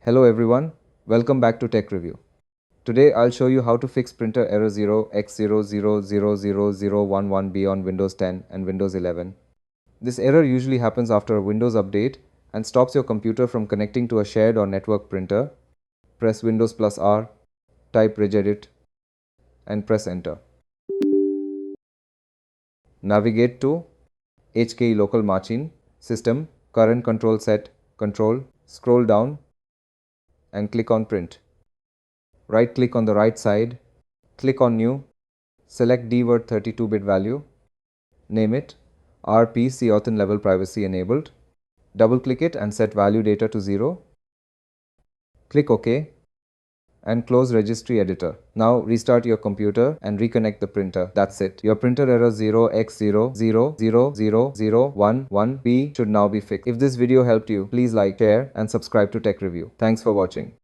Hello everyone, welcome back to Tech Review. Today I'll show you how to fix printer error 0x0000011b on Windows 10 and Windows 11. This error usually happens after a Windows update and stops your computer from connecting to a shared or network printer. Press Windows plus R, type regedit and press enter. Navigate to HKE local machine, system, current control set, control, scroll down and click on print. Right click on the right side, click on new, select dword 32-bit value, name it RPC authn level privacy enabled, double click it and set value data to 0, click OK and close registry editor. Now restart your computer and reconnect the printer. That's it. Your printer error 0x0000011b should now be fixed. If this video helped you, please like, share and subscribe to Tech Review. Thanks for watching.